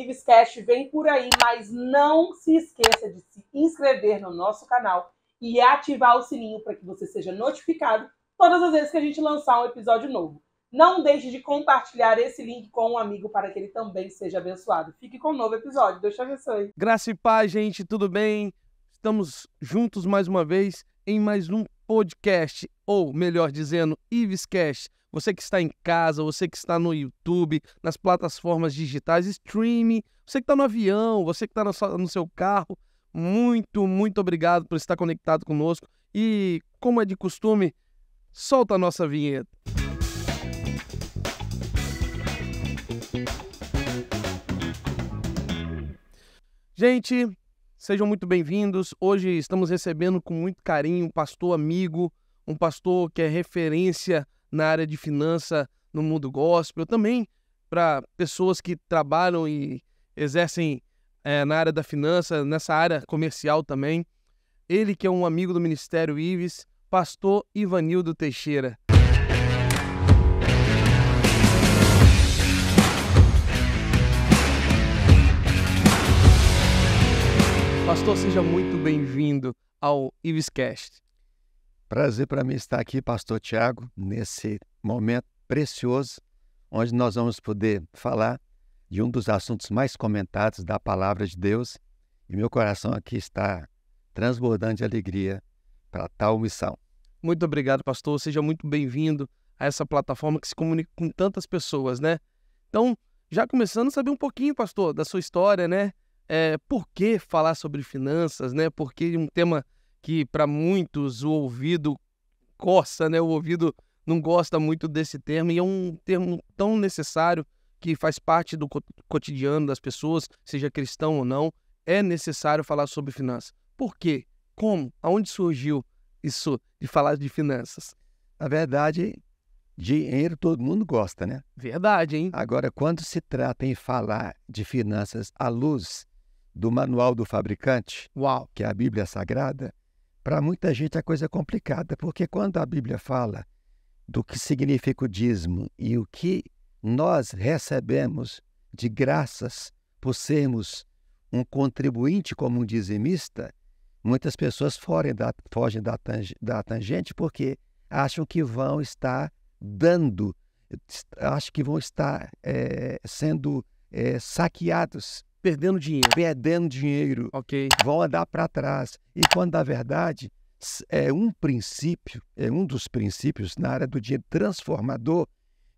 Ivescast vem por aí, mas não se esqueça de se inscrever no nosso canal e ativar o sininho para que você seja notificado todas as vezes que a gente lançar um episódio novo. Não deixe de compartilhar esse link com um amigo para que ele também seja abençoado. Fique com um novo episódio. Deus te abençoe. Graça e paz, gente, tudo bem? Estamos juntos mais uma vez em mais um podcast, ou melhor dizendo, Ivescast. Você que está em casa, você que está no YouTube, nas plataformas digitais, streaming, você que está no avião, você que está no seu carro, muito obrigado por estar conectado conosco. E, como é de costume, solta a nossa vinheta. Gente, sejam muito bem-vindos. Hoje estamos recebendo com muito carinho um pastor amigo, um pastor que é referência na área de finança no mundo gospel, também para pessoas que trabalham e exercem na área da finança, nessa área comercial também. Ele que é um amigo do Ministério Ives, pastor Ivanildo Teixeira. Pastor, seja muito bem-vindo ao Ivescast. Prazer para mim estar aqui, pastor Tiago, nesse momento precioso, onde nós vamos poder falar de um dos assuntos mais comentados da palavra de Deus. E meu coração aqui está transbordando de alegria para tal missão. Muito obrigado, pastor. Seja muito bem-vindo a essa plataforma que se comunica com tantas pessoas, né? Então, já começando a saber um pouquinho, pastor, da sua história, né? Por que falar sobre finanças, né? Porque um tema que para muitos o ouvido coça, né? O ouvido não gosta muito desse termo e é um termo tão necessário que faz parte do cotidiano das pessoas, seja cristão ou não. É necessário falar sobre finanças. Por quê? Como? Aonde surgiu isso de falar de finanças? Na verdade, dinheiro todo mundo gosta, né? Verdade, hein? Agora, quando se trata em falar de finanças à luz do manual do fabricante, Uau! que é a Bíblia Sagrada, para muita gente a coisa é complicada, porque quando a Bíblia fala do que significa o dízimo e o que nós recebemos de graças por sermos um contribuinte como um dizimista, muitas pessoas fogem da tangente porque acham que vão estar dando, acham que vão estar sendo saqueados. Perdendo dinheiro. Ok. Vão andar para trás. E quando, na verdade, é um dos princípios na área do dinheiro transformador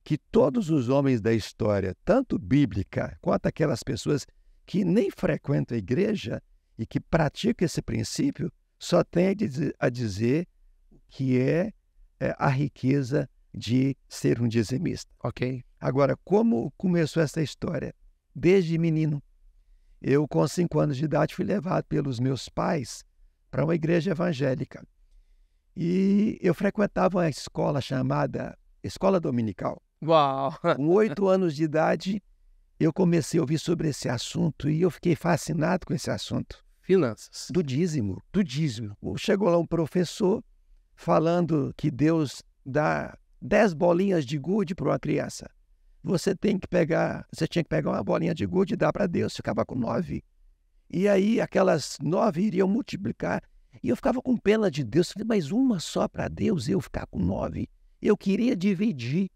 que todos os homens da história, tanto bíblica quanto aquelas pessoas que nem frequentam a igreja e que praticam esse princípio, só têm a dizer que é a riqueza de ser um dizimista. Ok. Agora, como começou essa história? Desde menino. Eu, com 5 anos de idade, fui levado pelos meus pais para uma igreja evangélica. E eu frequentava uma escola chamada Escola Dominical. Uau! Com 8 anos de idade, eu comecei a ouvir sobre esse assunto e eu fiquei fascinado com esse assunto. Finanças. Do dízimo. Do dízimo. Chegou lá um professor falando que Deus dá 10 bolinhas de gude para uma criança. Você tinha que pegar uma bolinha de gude e dar para Deus. Ficava com 9. E aí aquelas 9 iriam multiplicar. E eu ficava com pena de Deus. Falei, mas uma só para Deus, eu ficar com 9. Eu queria dividir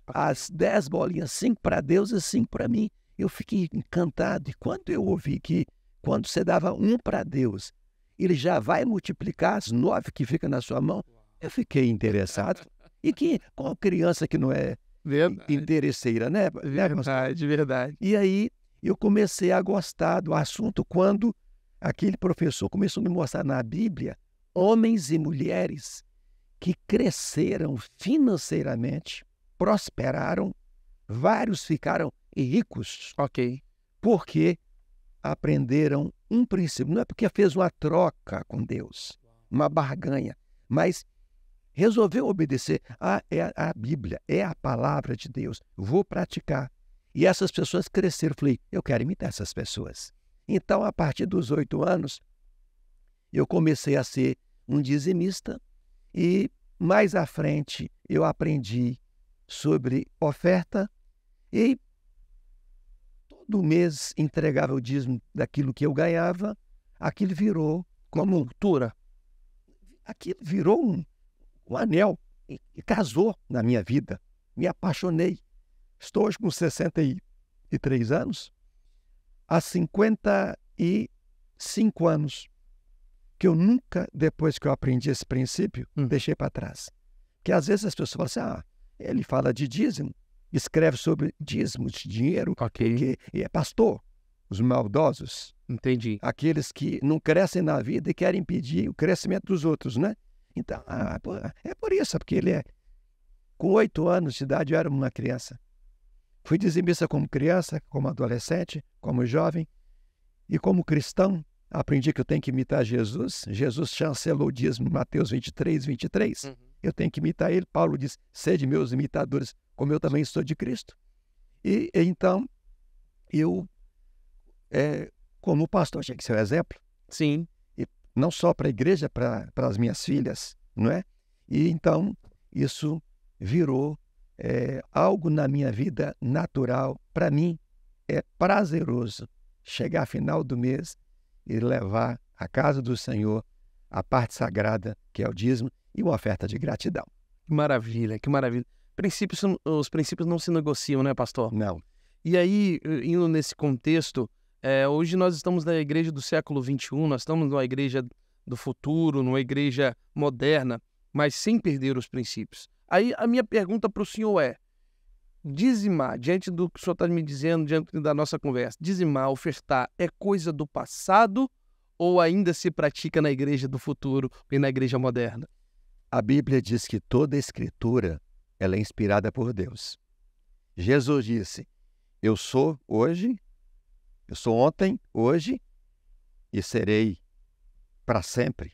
as 10 bolinhas, 5 para Deus e 5 para mim. Eu fiquei encantado. E quando eu ouvi que quando você dava 1 para Deus, ele já vai multiplicar as 9 que ficam na sua mão, eu fiquei interessado. E qual criança que não é interesseira, né? Verdade. E aí eu comecei a gostar do assunto quando aquele professor começou a me mostrar na Bíblia homens e mulheres que cresceram financeiramente, prosperaram, vários ficaram ricos. Ok. Porque aprenderam um princípio. Não é porque fez uma troca com Deus, uma barganha, mas resolveu obedecer. É a Bíblia, é a palavra de Deus. Vou praticar. E essas pessoas cresceram. Falei, eu quero imitar essas pessoas. Então, a partir dos 8 anos, eu comecei a ser um dizimista e mais à frente eu aprendi sobre oferta e todo mês entregava o dízimo daquilo que eu ganhava, aquilo virou como Cultura. aquilo virou um anel e casou na minha vida. Me apaixonei. Estou hoje com 63 anos, há 55 anos, que eu nunca, depois que eu aprendi esse princípio, deixei para trás. Porque às vezes as pessoas falam assim, ele fala de dízimo, escreve sobre dízimo, de dinheiro, porque é pastor, os maldosos. Entendi. Aqueles que não crescem na vida e querem impedir o crescimento dos outros, né? Então, é por isso, porque com 8 anos de idade eu era uma criança. Fui dizimista como criança, como adolescente, como jovem e como cristão. Aprendi que eu tenho que imitar Jesus. Jesus chancelou o dízimo em Mateus 23. Eu tenho que imitar ele. Paulo diz, sede meus imitadores, como eu também sou de Cristo. E então, eu, como pastor, tinha que ser um exemplo. Sim. E não só para a igreja, para as minhas filhas, não é? E então, isso virou algo na minha vida natural. Para mim, é prazeroso chegar ao final do mês e levar à casa do Senhor a parte sagrada, que é o dízimo, e uma oferta de gratidão. Que maravilha, que maravilha. Os princípios não se negociam, né, pastor? Não. E aí, indo nesse contexto, hoje nós estamos na igreja do século XXI, nós estamos numa igreja do futuro, numa igreja moderna, mas sem perder os princípios. Aí a minha pergunta para o senhor é, dizimar, diante do que o senhor está me dizendo, diante da nossa conversa, dizimar, ofertar, é coisa do passado ou ainda se pratica na igreja do futuro e na igreja moderna? A Bíblia diz que toda a Escritura ela é inspirada por Deus. Jesus disse, eu sou hoje, eu sou ontem, hoje e serei para sempre.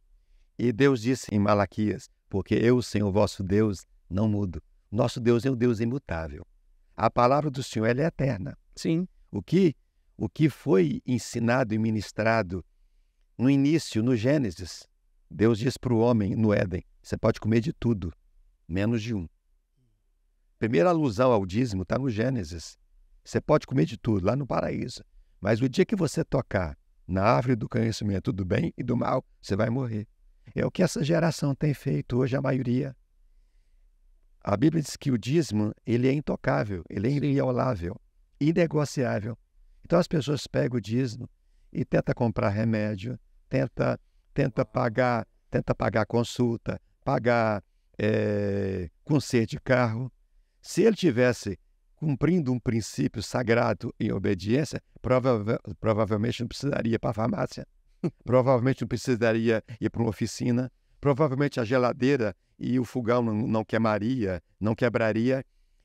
E Deus disse em Malaquias, porque eu, Senhor vosso Deus, não mudo. Nosso Deus é um Deus imutável. A palavra do Senhor ela é eterna. Sim. O que foi ensinado e ministrado no início, no Gênesis, Deus diz para o homem no Éden, você pode comer de tudo, menos de um. Primeira alusão ao dízimo está no Gênesis. Você pode comer de tudo, lá no paraíso. Mas o dia que você tocar na árvore do conhecimento do bem e do mal, você vai morrer. É o que essa geração tem feito hoje, a maioria. A Bíblia diz que o dízimo ele é intocável, ele é inviolável, inegociável. Então as pessoas pegam o dízimo e tentam comprar remédio, tenta pagar consulta, pagar conserto de carro. Se ele tivesse cumprindo um princípio sagrado em obediência, provavelmente não precisaria ir para a farmácia, provavelmente não precisaria ir para uma oficina, provavelmente a geladeira e o fogão não quebraria.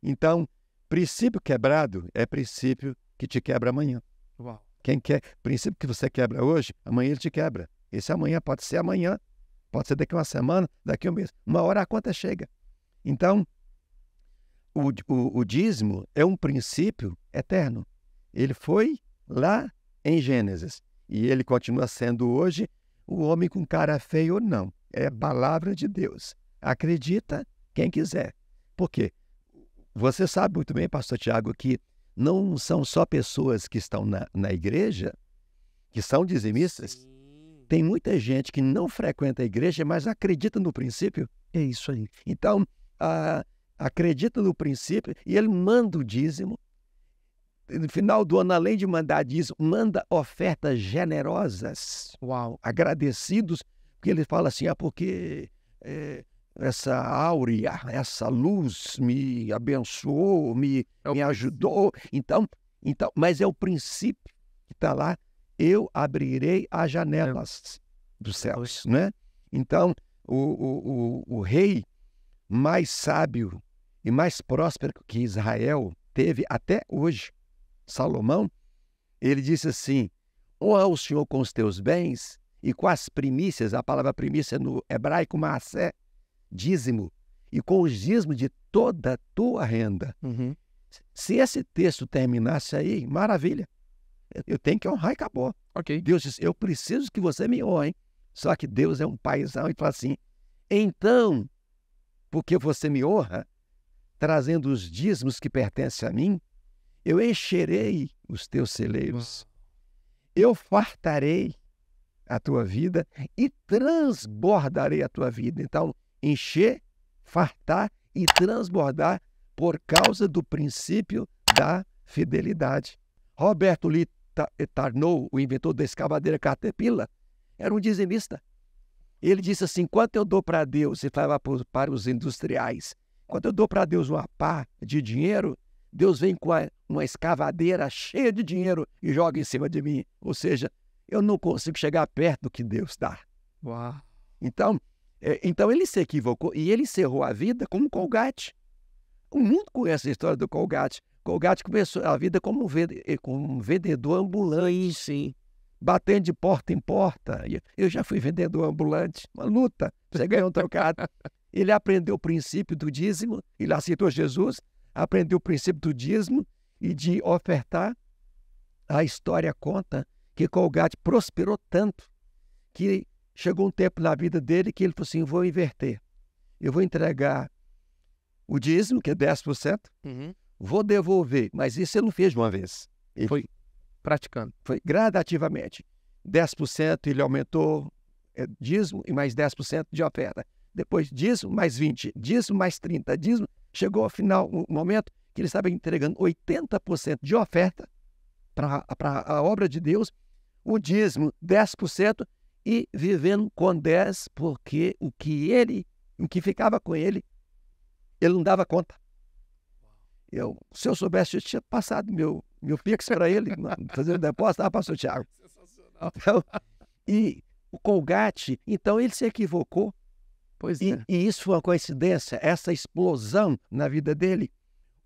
Então, princípio quebrado é princípio que te quebra amanhã. Uau. Princípio que você quebra hoje, amanhã ele te quebra. Esse amanhã pode ser amanhã, pode ser daqui a uma semana, daqui a um mês. Uma hora a conta chega. Então, o dízimo é um princípio eterno. Ele foi lá em Gênesis e ele continua sendo hoje o homem com cara feio ou não. É a palavra de Deus. Acredita quem quiser. Por quê? Você sabe muito bem, pastor Tiago, que não são só pessoas que estão na igreja, que são dizimistas. Sim. Tem muita gente que não frequenta a igreja, mas acredita no princípio. É isso aí. Então, acredita no princípio e ele manda o dízimo. No final do ano, além de mandar dízimo, manda ofertas generosas. Uau. Agradecidos, porque ele fala assim, porque essa áurea, essa luz me abençoou, me ajudou. Então, mas é o princípio que está lá, eu abrirei as janelas dos céus, né? Então, o rei mais sábio e mais próspero que Israel teve até hoje, Salomão, ele disse assim, honra o Senhor com os teus bens e com as primícias, a palavra primícia no hebraico, maassé, dízimo, e com os dízimos de toda a tua renda. Uhum. Se esse texto terminasse aí, maravilha. Eu tenho que honrar e acabou. Okay. Deus disse, eu preciso que você me honre. Só que Deus é um paizão e fala assim, então, porque você me honra, trazendo os dízimos que pertencem a mim, eu encherei os teus celeiros, eu fartarei a tua vida e transbordarei a tua vida. Então, encher, fartar e transbordar por causa do princípio da fidelidade. Roberto Lee Tarnow, o inventor da escavadeira Caterpillar, era um dizimista. Ele disse assim: quanto eu dou para Deus, e falava para os industriais, quando eu dou para Deus uma pá de dinheiro, Deus vem com uma escavadeira cheia de dinheiro e joga em cima de mim. Ou seja, eu não consigo chegar perto do que Deus dá. Uau. Então ele se equivocou e ele encerrou a vida como Colgate. O mundo conhece a história do Colgate. Colgate começou a vida como um vendedor ambulante. Sim. Batendo de porta em porta. Eu já fui vendedor ambulante. Uma luta para você ganhar um trocado. Ele aprendeu o princípio do dízimo. Ele aceitou Jesus. Aprendeu o princípio do dízimo e de ofertar. A história conta que Colgate prosperou tanto que chegou um tempo na vida dele que ele falou assim: vou inverter. Eu vou entregar o dízimo, que é 10%, vou devolver. Mas isso ele não fez de uma vez. Ele foi praticando. Foi gradativamente. 10% ele aumentou dízimo e mais 10% de oferta. Depois dízimo mais 20%, dízimo mais 30%, dízimo. Chegou ao final, um momento que ele estava entregando 80% de oferta para a obra de Deus, o dízimo 10% e vivendo com 10%, porque o que ficava com ele não dava conta. Se eu soubesse, eu tinha passado meu Pix para ele, fazendo depósito, pastor Tiago. Então, e o Colgate, então ele se equivocou. Pois é. E isso foi uma coincidência, essa explosão na vida dele.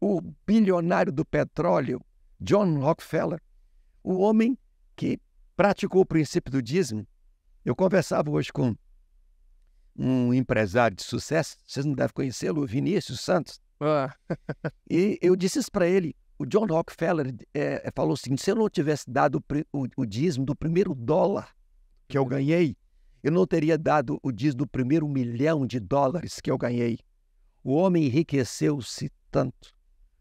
O bilionário do petróleo, John Rockefeller, o homem que praticou o princípio do dízimo. Eu conversava hoje com um empresário de sucesso, vocês não devem conhecê-lo, o Vinícius Santos. E eu disse isso para ele. O John Rockefeller falou assim: se eu não tivesse dado o dízimo do primeiro dólar que eu ganhei, eu não teria dado o dízimo do primeiro $1 milhão que eu ganhei. O homem enriqueceu-se tanto.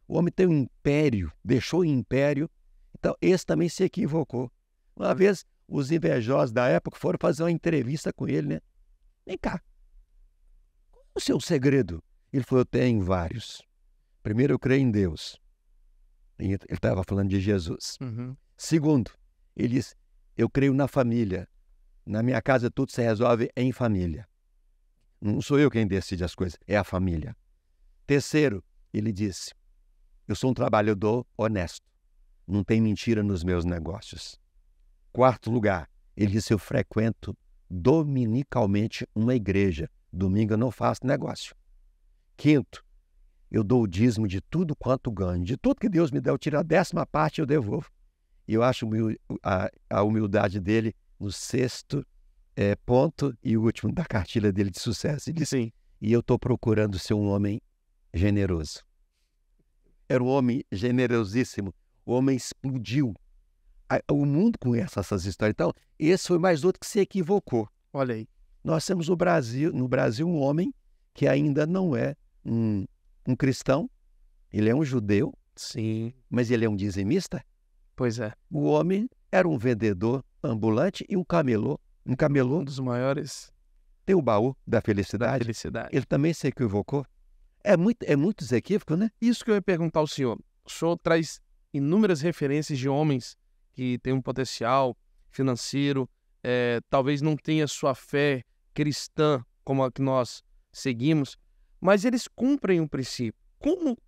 O homem tem um império, deixou um império. Então, esse também se equivocou. Uma vez, os invejosos da época foram fazer uma entrevista com ele, né? Vem cá, qual é o seu segredo? Ele falou: eu tenho vários. Primeiro, eu creio em Deus. Ele estava falando de Jesus. Segundo, ele disse: eu creio na família. Na minha casa tudo se resolve em família. Não sou eu quem decide as coisas, é a família. Terceiro, ele disse: eu sou um trabalhador honesto. Não tem mentira nos meus negócios. Quarto lugar, ele disse: eu frequento dominicalmente uma igreja. Domingo eu não faço negócio. Quinto, eu dou o dízimo de tudo quanto ganho. De tudo que Deus me dá, eu tiro a 10ª parte e eu devolvo. E eu acho a humildade dele no sexto ponto e último da cartilha dele de sucesso. Ele disse: sim, e eu estou procurando ser um homem generoso. Era um homem generosíssimo. O homem explodiu. O mundo conhece essas histórias. Então, esse foi mais outro que se equivocou. Olha aí. Nós temos no Brasil um homem que ainda não é um cristão. Ele é um judeu. Sim. Mas ele é um dizimista. Pois é. O homem era um vendedor ambulante e um camelô. Um dos maiores. Tem o baú da felicidade. Ele também se equivocou. É muitos equívocos, né? Isso que eu ia perguntar ao senhor. O senhor traz inúmeras referências de homens que têm um potencial financeiro, talvez não tenha sua fé cristã como a que nós seguimos, mas eles cumprem um princípio.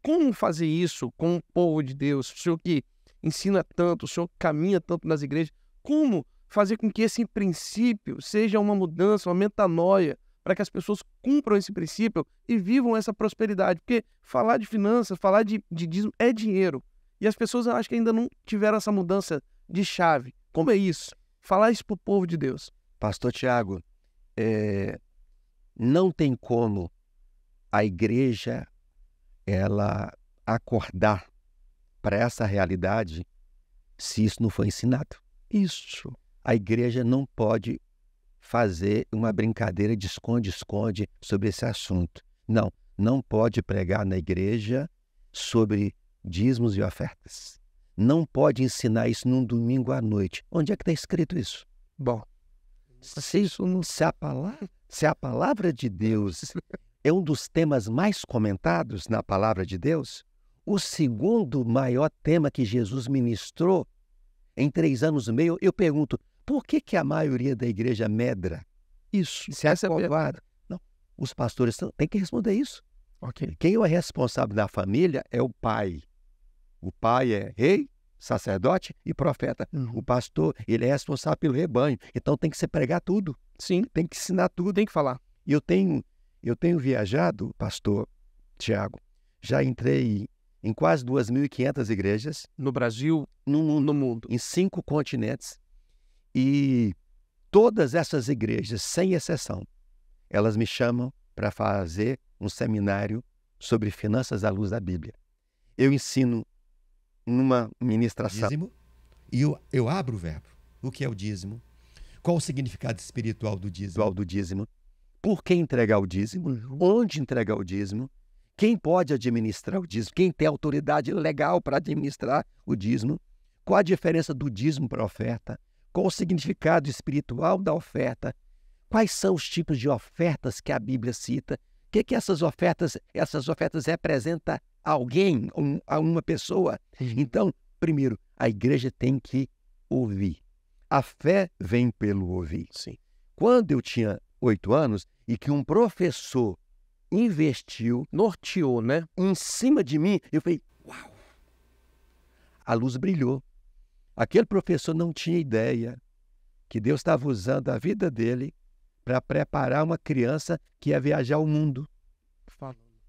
Como fazer isso com o povo de Deus? O senhor que ensina tanto, o senhor caminha tanto nas igrejas, como fazer com que esse princípio seja uma mudança, uma metanoia, para que as pessoas cumpram esse princípio e vivam essa prosperidade? Porque falar de finanças, falar de dízimo é dinheiro. E as pessoas, eu acho que ainda não tiveram essa mudança de chave. Como é isso? Falar isso para o povo de Deus. Pastor Tiago, não tem como a igreja ela acordar para essa realidade se isso não for ensinado. Isso. A igreja não pode fazer uma brincadeira de esconde-esconde sobre esse assunto. Não pode pregar na igreja sobre dízimos e ofertas. não pode ensinar isso num domingo à noite. Onde é que está escrito isso? Bom, Se a palavra de Deus é um dos temas mais comentados na palavra de Deus, o segundo maior tema que Jesus ministrou em 3 anos e meio, eu pergunto, por que a maioria da igreja medra? isso. Se acovarda? Não, os pastores têm que responder isso. Ok. Quem é responsável da família é o pai. O pai é rei, sacerdote e profeta. O pastor, ele é responsável pelo rebanho. Então tem que se pregar tudo. Sim, Tem que ensinar tudo. tem que falar. E eu tenho viajado, pastor Tiago, já entrei em quase 2.500 igrejas No Brasil, no mundo, em 5 continentes. E todas essas igrejas, sem exceção, elas me chamam para fazer um seminário sobre finanças à luz da Bíblia. Eu ensino numa ministração. Dízimo, e eu abro o verbo. O que é o dízimo? Qual o significado espiritual do dízimo? Do dízimo. Por que entregar o dízimo? Onde entregar o dízimo? Quem pode administrar o dízimo? Quem tem autoridade legal para administrar o dízimo? Qual a diferença do dízimo para a oferta? Qual o significado espiritual da oferta? Quais são os tipos de ofertas que a Bíblia cita? O que essas ofertas representam a alguém, a uma pessoa? Então, primeiro, a igreja tem que ouvir. A fé vem pelo ouvir. Sim. Quando eu tinha 8 anos e que um professor investiu Norteou, né? em cima de mim, eu falei, uau! A luz brilhou. Aquele professor não tinha ideia que Deus estava usando a vida dele para preparar uma criança que ia viajar o mundo,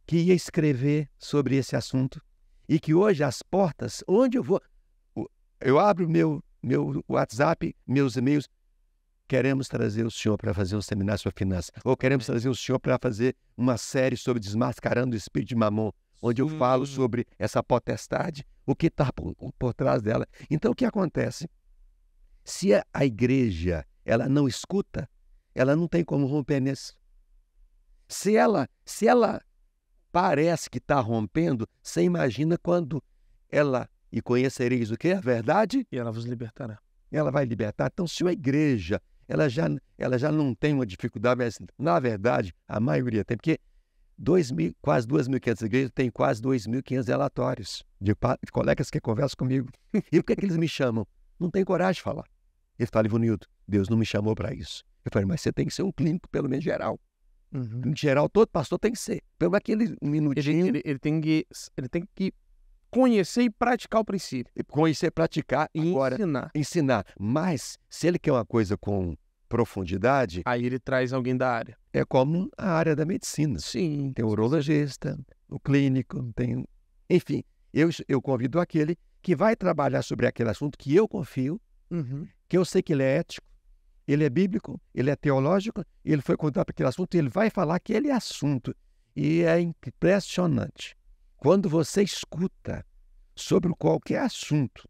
que ia escrever sobre esse assunto e que hoje as portas, onde eu vou, eu abro meu WhatsApp, meus e-mails, queremos trazer o senhor para fazer um seminário sobre finanças, ou queremos trazer o senhor para fazer uma série sobre desmascarando o espírito de Mamon, onde eu falo sobre essa potestade, o que está por trás dela. Então, o que acontece? Se a igreja ela não escuta, ela não tem como romper nisso. Se ela parece que está rompendo, você imagina quando ela, e conhecereis o que? A verdade? E ela vos libertará. Ela vai libertar. Então, se a igreja ela já não tem uma dificuldade, mas, na verdade, a maioria tem, porque quase 2.500 igrejas têm quase 2.500 relatórios de colegas que conversam comigo. E por que eles me chamam? Não tem coragem de falar. Eles falam, Ivanildo, Deus não me chamou para isso. Eu falei, mas você tem que ser um clínico, pelo menos geral. Em geral, todo pastor tem que ser. Pelo aquele minutinho. Ele tem que conhecer e praticar o princípio. Conhecer, praticar e agora ensinar. Mas, se ele quer uma coisa com profundidade, aí ele traz alguém da área. É como a área da medicina. Sim. Tem o urologista, o clínico, tem... Enfim, eu convido aquele que vai trabalhar sobre aquele assunto que eu confio, que eu sei que ele é ético, ele é bíblico, ele é teológico, ele foi convidado para aquele assunto e ele vai falar aquele assunto. E é impressionante. Quando você escuta sobre qualquer assunto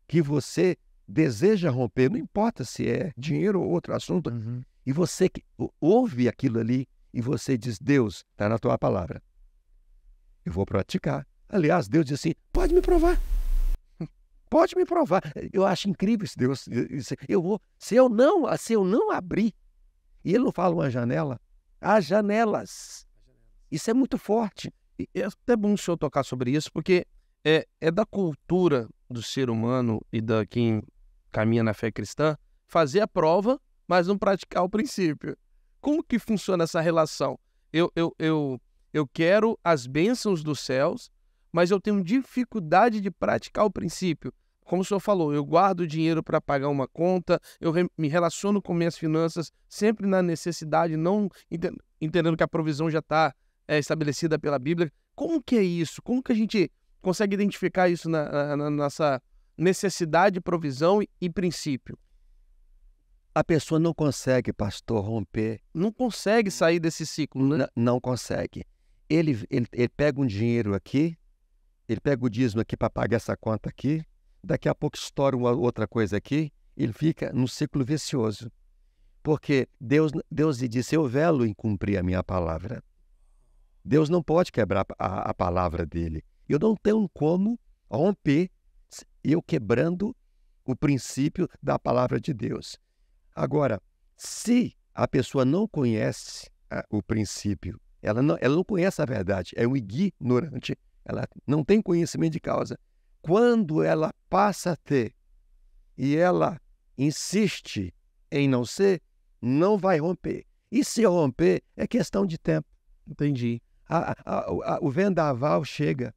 que você deseja romper, não importa se é dinheiro ou outro assunto, e você ouve aquilo ali e você diz, Deus, está na tua palavra. Eu vou praticar. Aliás, Deus diz assim, pode me provar. Pode me provar. Eu acho incrível esse Deus. Se eu não abrir, e ele não fala uma janela, há janelas. Isso é muito forte. É até bom o senhor tocar sobre isso, porque é da cultura do ser humano e da quem caminha na fé cristã fazer a prova, mas não praticar o princípio. Como que funciona essa relação? Eu quero as bênçãos dos céus, mas eu tenho dificuldade de praticar o princípio. Como o senhor falou, eu guardo dinheiro para pagar uma conta, eu me relaciono com minhas finanças sempre na necessidade, não entendendo que a provisão já está estabelecida pela Bíblia. Como que é isso? Como que a gente consegue identificar isso na nossa necessidade, provisão e princípio? A pessoa não consegue, pastor, romper. Não consegue sair desse ciclo, né? Não consegue. Ele pega um dinheiro aqui, ele pega o dízimo aqui para pagar essa conta aqui, daqui a pouco estoura uma outra coisa aqui, ele fica num ciclo vicioso. Porque Deus lhe disse, eu velo em cumprir a minha palavra. Deus não pode quebrar a palavra dele. Eu não tenho como romper. eu quebrando o princípio da palavra de Deus. Agora, se a pessoa não conhece o princípio, ela não conhece a verdade, é um ignorante, ela não tem conhecimento de causa. Quando ela passa a ter e ela insiste em não ser, não vai romper. E se romper, é questão de tempo. Entendi. O vendaval chega,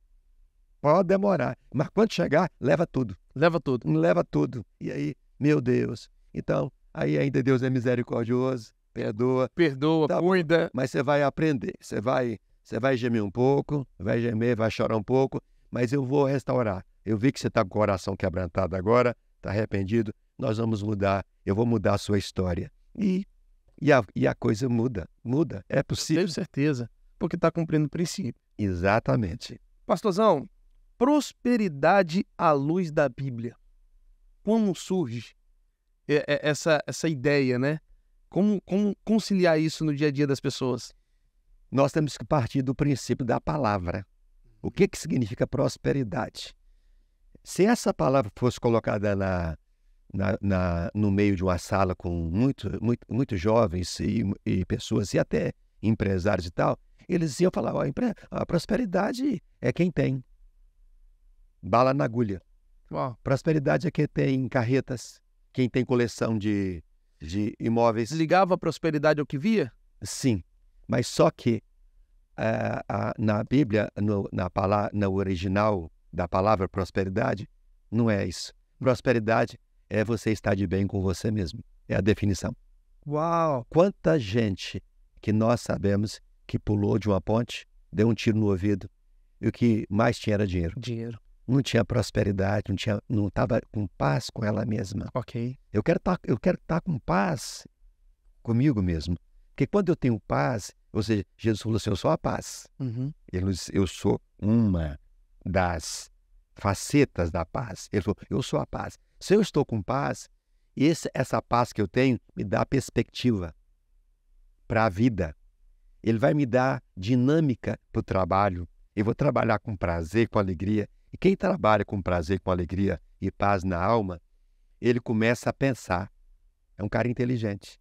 pode demorar, mas quando chegar, leva tudo. Leva tudo. Leva tudo. E aí, meu Deus. Então, aí ainda Deus é misericordioso, perdoa. Perdoa, Tá bom. cuida. Mas você vai aprender. Você vai gemer um pouco, vai gemer, vai chorar um pouco, mas eu vou restaurar. Eu vi que você está com o coração quebrantado agora, está arrependido, nós vamos mudar, eu vou mudar a sua história. E a coisa muda, é possível. Tenho certeza, porque está cumprindo o princípio. Exatamente. Pastorzão, prosperidade à luz da Bíblia. Como surge essa ideia, né? Como conciliar isso no dia a dia das pessoas? Nós temos que partir do princípio da palavra. O que significa prosperidade? Se essa palavra fosse colocada no meio de uma sala com muito jovens e pessoas, e até empresários e tal, eles iam falar, a prosperidade é quem tem bala na agulha. Uau. Prosperidade é quem tem carretas, quem tem coleção de imóveis. Desligava a prosperidade ao que via? Sim, mas só que na Bíblia, no original da palavra prosperidade, não é isso. Prosperidade é você estar de bem com você mesmo. É a definição. Uau! Quanta gente que nós sabemos que pulou de uma ponte, deu um tiro no ouvido, e o que mais tinha era dinheiro. Dinheiro. Não tinha prosperidade, não estava com paz com ela mesma. Ok. Eu quero estar com paz comigo mesmo. Porque quando eu tenho paz, ou seja, Jesus falou assim, eu sou a paz. Uhum. Eu sou uma das facetas da paz. Ele falou, eu sou a paz. Se eu estou com paz, essa paz que eu tenho me dá perspectiva para a vida. Ele vai me dar dinâmica para o trabalho. Eu vou trabalhar com prazer, com alegria. E quem trabalha com prazer, com alegria e paz na alma, ele começa a pensar. É um cara inteligente.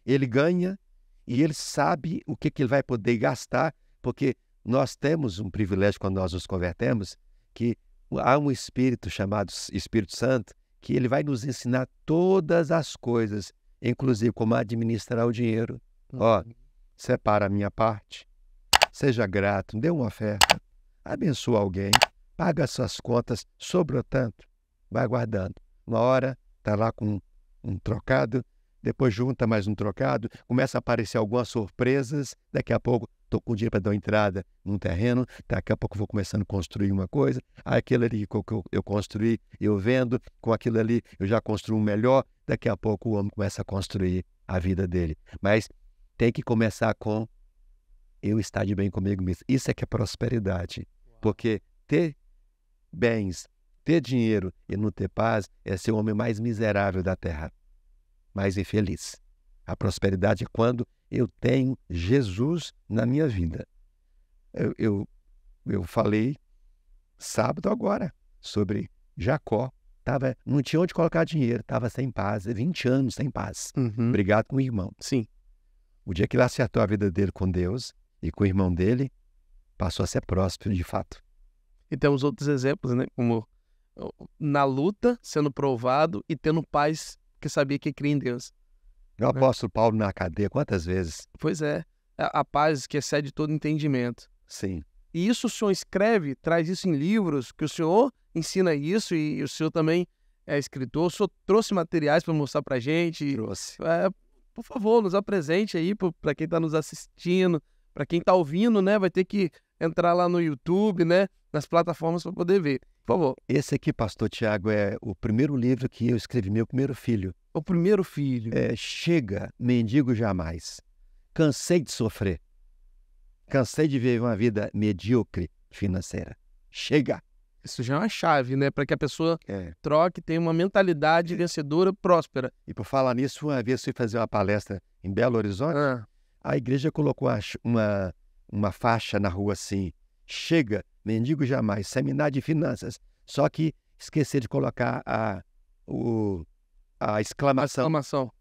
Ele ganha e ele sabe o que ele vai poder gastar, porque nós temos um privilégio quando nós nos convertemos, que há um Espírito chamado Espírito Santo, que ele vai nos ensinar todas as coisas, inclusive como administrar o dinheiro. Ó, separa a minha parte, seja grato, dê uma oferta, abençoa alguém, paga as suas contas, sobrou tanto, vai guardando. Uma hora está lá com um trocado, depois junta mais um trocado, começa a aparecer algumas surpresas, daqui a pouco estou com dinheiro para dar uma entrada num terreno, daqui a pouco vou começando a construir uma coisa, aquilo ali que eu construí, eu vendo, com aquilo ali eu já construo um melhor, daqui a pouco o homem começa a construir a vida dele. Mas tem que começar com eu estar de bem comigo mesmo. Isso é que é prosperidade, porque ter bens, ter dinheiro e não ter paz é ser o homem mais miserável da terra, mais infeliz. A prosperidade é quando eu tenho Jesus na minha vida. Eu falei sábado agora sobre Jacó. Não tinha onde colocar dinheiro, estava sem paz, 20 anos sem paz. Uhum. Brigado com o irmão. Sim. O dia que ele acertou a vida dele com Deus e com o irmão dele, passou a ser próspero de fato. E temos outros exemplos, né? Como na luta, sendo provado e tendo paz, que sabia que cria em Deus. O apóstolo Paulo na cadeia, quantas vezes? Pois é. A paz que excede todo entendimento. Sim. E isso o senhor escreve, traz isso em livros, que o senhor ensina isso e o senhor também é escritor. O senhor trouxe materiais para mostrar para a gente. Trouxe. Por favor, nos apresente aí para quem está nos assistindo, para quem está ouvindo, né? Vai ter que entrar lá no YouTube, né? Nas plataformas para poder ver. Por favor. Esse aqui, pastor Tiago, é o primeiro livro que eu escrevi, meu primeiro filho. O primeiro filho. Chega, mendigo jamais. Cansei de sofrer. Cansei de viver uma vida medíocre financeira. Chega. Isso já é uma chave, né? Para que a pessoa troque, tenha uma mentalidade vencedora, próspera. E por falar nisso, uma vez fui fazer uma palestra em Belo Horizonte, a igreja colocou uma faixa na rua assim, chega, mendigo jamais, seminário de finanças. Só que esqueci de colocar a exclamação. Exclamação.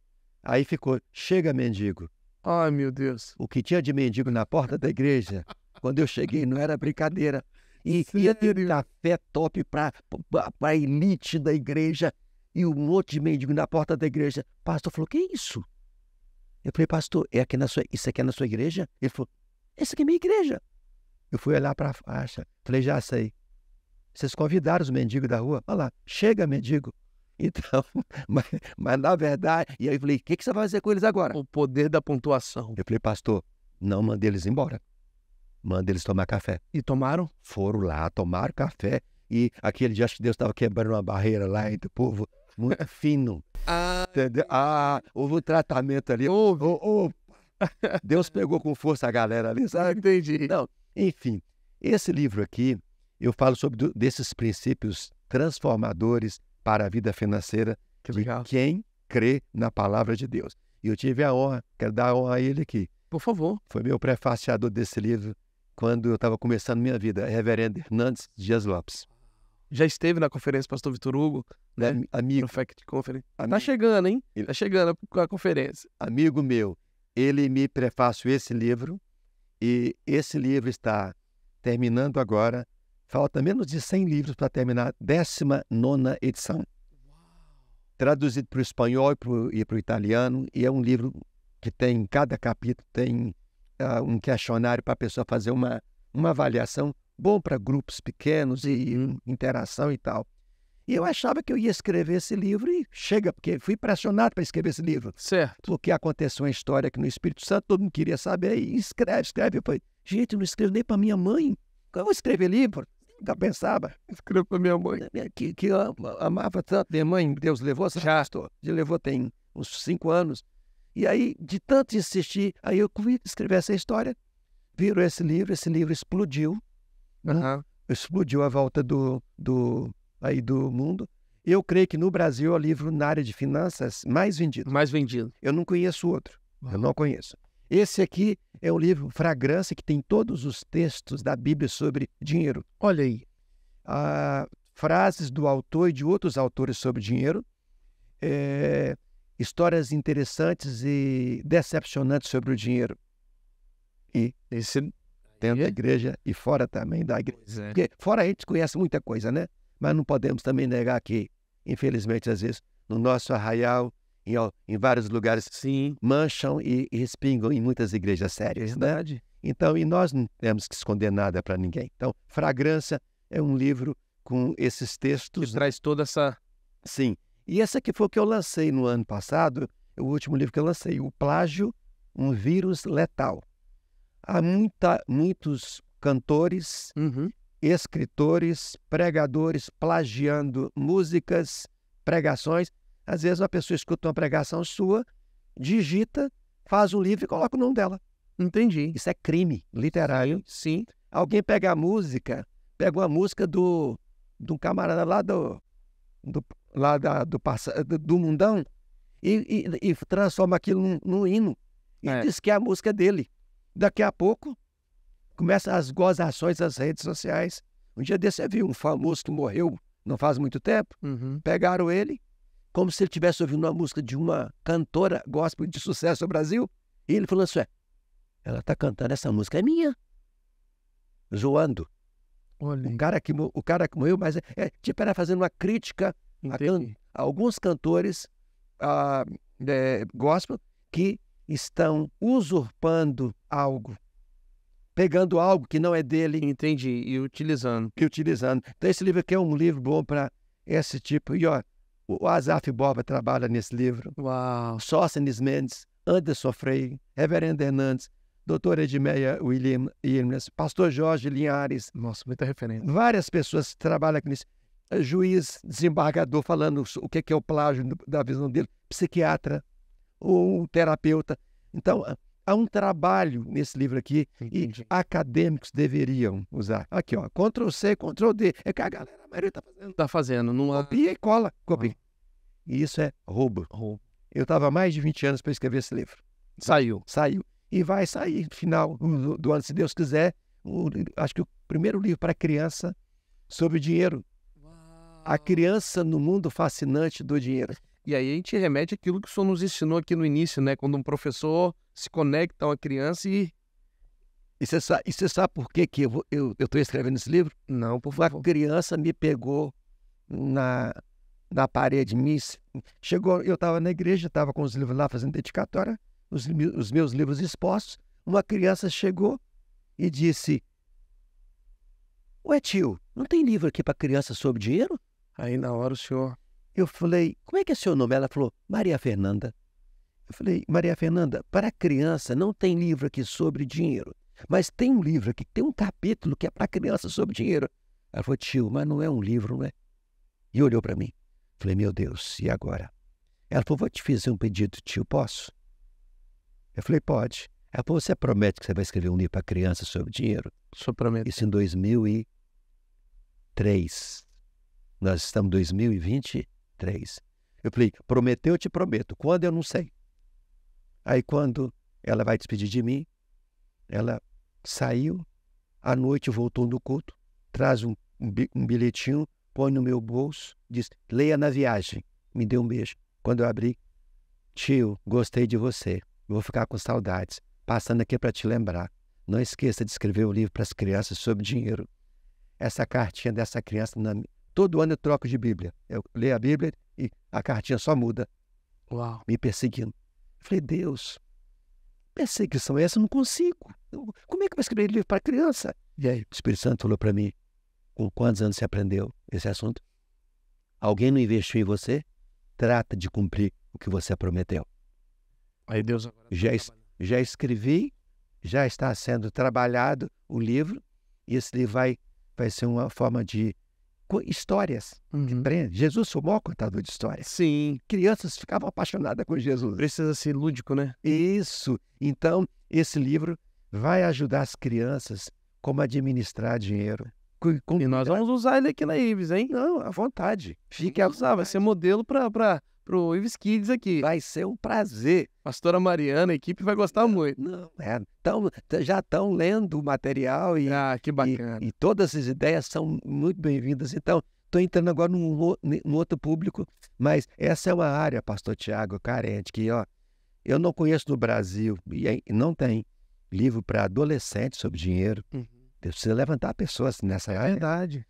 Aí ficou, chega mendigo. Ai, meu Deus. O que tinha de mendigo na porta da igreja, quando eu cheguei, não era brincadeira. E ia ter café top para a elite da igreja. E um monte de mendigo na porta da igreja. O pastor falou, que isso? Eu falei, pastor, isso aqui é na sua igreja? Ele falou, essa aqui é minha igreja. Eu fui olhar para a faixa. Falei, já sei. Vocês convidaram os mendigos da rua? Olha lá, chega mendigo. Então, mas na verdade... E aí eu falei, o que você vai fazer com eles agora? O poder da pontuação. Eu falei, pastor, não mande eles embora. Manda eles tomar café. E tomaram? Foram lá, tomaram café. E aquele dia, acho que Deus estava quebrando uma barreira lá entre o povo muito fino. Entendeu? Houve um tratamento ali. Deus pegou com força a galera ali, sabe? Entendi. Não, enfim, esse livro aqui, eu falo sobre desses princípios transformadores para a vida financeira Que de legal. quem crê na palavra de Deus. E eu tive a honra, quero dar a honra a ele aqui. Por favor. Foi meu prefaciador desse livro quando eu estava começando minha vida, Reverendo Hernandes Dias Lopes. Já esteve na conferência Pastor Vitor Hugo, né? Amigo, Prophetic Conference. Tá amigo, chegando, hein? Tá chegando com a conferência. amigo meu, ele me prefaciou esse livro e esse livro está terminando agora. Falta menos de 100 livros para terminar a 19ª edição. Traduzido para o espanhol e para o italiano, e é um livro que tem, cada capítulo tem um questionário para a pessoa fazer uma avaliação, bom para grupos pequenos e interação e tal. E eu achava que eu ia escrever esse livro e chega, porque fui pressionado para escrever esse livro. Certo. Porque aconteceu uma história que no Espírito Santo todo mundo queria saber, e escreve. Eu falei, gente, eu não escrevo nem para minha mãe. Eu vou escrever livro? Nunca pensava. Escreveu para minha mãe. Que eu amava tanto. Minha mãe, Deus levou, sabe, pastor? Ele levou tem uns 5 anos. E aí, de tanto insistir, aí eu fui escrever essa história. Virou esse livro explodiu. Uhum. Explodiu à volta do mundo. Eu creio que no Brasil é o livro na área de finanças mais vendido. Mais vendido. Eu não conheço outro. Eu não conheço. Esse aqui é um livro Fragrância, que tem todos os textos da Bíblia sobre dinheiro. Olha aí. Frases do autor e de outros autores sobre dinheiro. Histórias interessantes e decepcionantes sobre o dinheiro. E Esse... dentro da igreja e fora também da igreja. Pois é. Porque fora a gente conhece muita coisa, né? Mas não podemos também negar que, infelizmente, às vezes, no nosso arraial, em vários lugares, Sim. mancham e respingam em muitas igrejas sérias, né? Verdade. Então, e nós não temos que esconder nada para ninguém. Então, Fragrância é um livro com esses textos. Que traz toda essa... Sim. E esse aqui foi o que eu lancei no ano passado, o último livro que eu lancei, O Plágio, um Vírus Letal. Há muitos cantores, escritores, pregadores plagiando músicas, pregações. Às vezes uma pessoa escuta uma pregação sua, digita, faz um livro e coloca o nome dela. Entendi. Isso é crime literário. Sim. Alguém pega uma música do camarada lá do mundão e transforma aquilo num hino e diz que é a música dele. Daqui a pouco começam as gozações das redes sociais. Um dia desse eu vi um famoso que morreu não faz muito tempo, pegaram ele como se ele estivesse ouvindo uma música de uma cantora gospel de sucesso no Brasil, e ele falou assim, ela está cantando essa música, é minha. Zoando. Olha. O cara que morreu, mas tipo, era fazendo uma crítica a alguns cantores gospel que estão usurpando algo, pegando algo que não é dele. Entendi, e utilizando. Então esse livro aqui é um livro bom para esse tipo. E ó, o Asaf Borba trabalha nesse livro. Uau. Sóstenes Mendes, Anderson Freire, Reverendo Hernandes, Doutora Edmeia Williams, Pastor Jorge Linhares. Nossa, muita referência. Várias pessoas trabalham aqui nisso. Juiz, desembargador, falando o que é o plágio da visão dele, psiquiatra, o terapeuta. Então, há um trabalho nesse livro aqui. Entendi. E acadêmicos deveriam usar. Aqui, ó, Ctrl+C, Ctrl+D. É que a galera, a maioria está fazendo. Copia e cola. Copia. E isso é roubo. Eu estava há mais de 20 anos para escrever esse livro. Saiu. E vai sair no final do ano, se Deus quiser. Acho que o primeiro livro para criança sobre dinheiro. A criança no mundo fascinante do dinheiro. E aí a gente remete àquilo que o senhor nos ensinou aqui no início, né? Quando um professor se conecta a uma criança e... E você sabe por que eu estou escrevendo esse livro? Não, por Uma favor. criança me pegou na parede. Chegou, eu estava na igreja, estava com os livros lá fazendo dedicatória, os meus livros expostos. Uma criança chegou e disse: ué, tio, não tem livro aqui para criança sobre dinheiro? Aí na hora o senhor... Eu falei: como é que é seu nome? Ela falou: Maria Fernanda. Eu falei: Maria Fernanda, para criança não tem livro aqui sobre dinheiro, mas tem um livro aqui, tem um capítulo que é para criança sobre dinheiro. Ela falou: tio, mas não é um livro, não é? E olhou para mim. Falei: meu Deus, e agora? Ela falou: vou te fazer um pedido, tio, posso? Eu falei: pode. Ela falou: você promete que você vai escrever um livro para criança sobre dinheiro? O senhor promete. Isso em 2003. Nós estamos em 2023. Eu falei: prometeu, eu te prometo. Quando, eu não sei. Aí quando ela vai despedir de mim, ela saiu, à noite voltou no culto, traz um bilhetinho, põe no meu bolso, diz: leia na viagem. Me deu um beijo. Quando eu abri: tio, gostei de você. Vou ficar com saudades. Passando aqui para te lembrar. Não esqueça de escrever um livro para as crianças sobre dinheiro. Essa cartinha dessa criança, todo ano eu troco de Bíblia. Eu leio a Bíblia e a cartinha só muda. Uau. Me perseguindo. Eu falei: Deus, perseguição essa eu não consigo. Como é que eu vou escrever livro para criança? E aí o Espírito Santo falou para mim: com quantos anos você aprendeu esse assunto? Alguém não investiu em você? Trata de cumprir o que você prometeu. Aí Deus agora... Já escrevi, já está sendo trabalhado o livro, e esse livro vai ser uma forma de histórias. Jesus foi o maior contador de histórias. Sim. Crianças ficavam apaixonadas com Jesus. Precisa ser lúdico, né? Isso. Então, esse livro vai ajudar as crianças como administrar dinheiro. E nós vamos usar ele aqui na Ives, hein? Não, à vontade. Fique a usar, vai ser modelo para o Ives Kids aqui. Vai ser um prazer. Pastora Mariana, a equipe vai gostar muito. Não, já estão lendo o material e... Ah, que bacana. E todas as ideias são muito bem-vindas. Então, estou entrando agora num outro público, mas essa é uma área, pastor Tiago, carente, que eu não conheço no Brasil, e não tem livro para adolescentes sobre dinheiro. Precisa levantar pessoas nessa área. Verdade.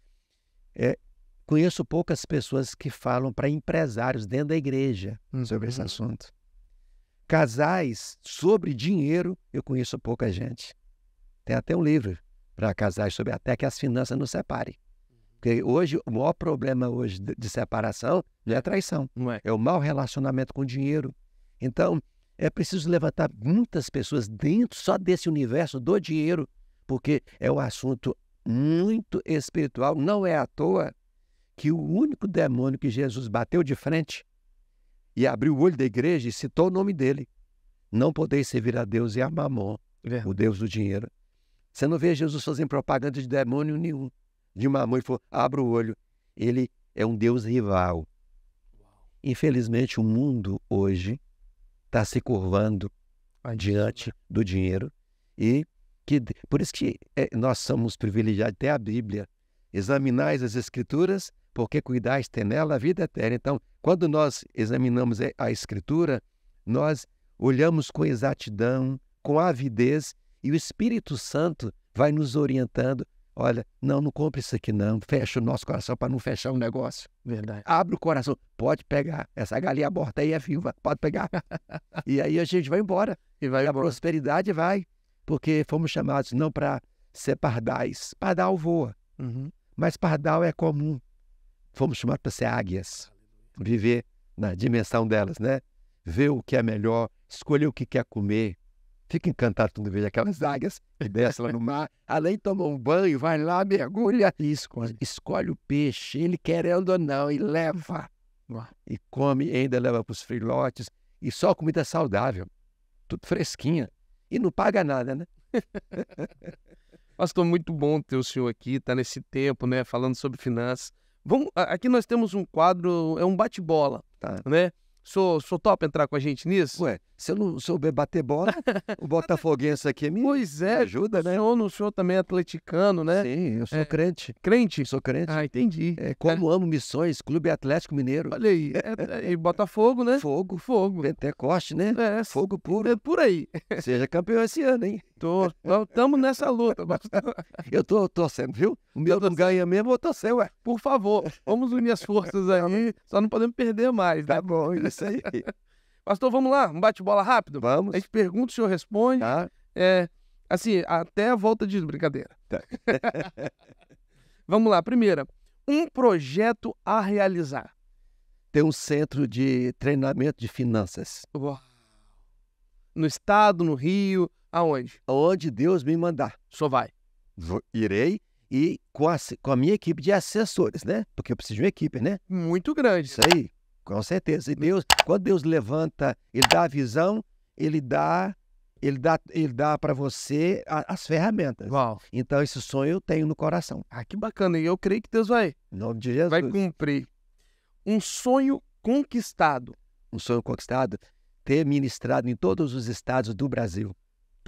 Conheço poucas pessoas que falam para empresários dentro da igreja sobre esse assunto. Casais sobre dinheiro, eu conheço pouca gente. Tem até um livro para casais sobre até que as finanças nos separem. Porque hoje, o maior problema hoje de separação não é a traição. Não é? É o mau relacionamento com o dinheiro. Então, é preciso levantar muitas pessoas dentro só desse universo do dinheiro, porque é um assunto muito espiritual. Não é à toa que o único demônio que Jesus bateu de frente e abriu o olho da igreja e citou o nome dele: não podeis servir a Deus e a Mamon, o Deus do dinheiro. Você não vê Jesus fazendo propaganda de demônio nenhum. De Mamon, ele falou: abra o olho. Ele é um Deus rival. Infelizmente, o mundo hoje está se curvando diante do dinheiro. E por isso que nós somos privilegiados de ter a Bíblia. Examinais as Escrituras, porque cuidais ter nela a vida eterna. Então, quando nós examinamos a Escritura, nós olhamos com exatidão, com avidez, e o Espírito Santo vai nos orientando. Olha, não compre isso aqui não, fecha o nosso coração para não fechar um negócio. Verdade. Abre o coração, pode pegar, essa galinha morta aí é viva, pode pegar. E aí a gente vai embora, e a prosperidade vai, porque fomos chamados não para ser pardais. Pardal voa, mas pardal é comum. Fomos chamados para ser águias, viver na dimensão delas, né? Ver o que é melhor, escolher o que quer comer. Fica encantado quando vê aquelas águias que descem lá no mar. Além de tomar um banho, vai lá, mergulha e escolhe o peixe, ele querendo ou não, e leva. E come, e ainda leva para os filhotes. E só comida saudável, tudo fresquinha. E não paga nada, né? Pastor, muito bom ter o senhor aqui, tá nesse tempo, né, falando sobre finanças. Aqui nós temos um quadro, é um bate-bola, né? O senhor topa entrar com a gente nisso? Ué, se eu não souber bater bola, o botafoguense aqui Pois me é, ajuda, né? o senhor também é atleticano, né? Sim, eu sou crente. Crente? Sou crente. Ah, entendi. Como amo missões, Clube Atlético Mineiro. Olha aí, e Botafogo, né? Fogo, Fogo. Pentecoste, né? Fogo puro. É por aí. Seja campeão esse ano, hein? Estamos nessa luta, pastor. Eu tô torcendo, viu? O meu não ganha mesmo, eu tô sem, ué. Por favor, vamos unir as forças aí, só não podemos perder mais, né? Tá bom, isso aí. Pastor, vamos lá, um bate-bola rápido? Vamos. A gente pergunta, o senhor responde. Tá. Assim, até a volta de brincadeira. Tá. Vamos lá, primeira. Um projeto a realizar. Tem um centro de treinamento de finanças. Uau. No estado, no Rio, aonde? Onde Deus me mandar. O senhor vai. Irei e com a minha equipe de assessores, né? Porque eu preciso de uma equipe, né? Muito grande. Isso aí, com certeza. E Deus, quando Deus levanta, Ele dá a visão, Ele dá para você as ferramentas. Uau. Então, esse sonho eu tenho no coração. Ah, que bacana. E eu creio que Deus vai Em nome de Jesus. vai cumprir. Um sonho conquistado. Um sonho conquistado, ter ministrado em todos os estados do Brasil.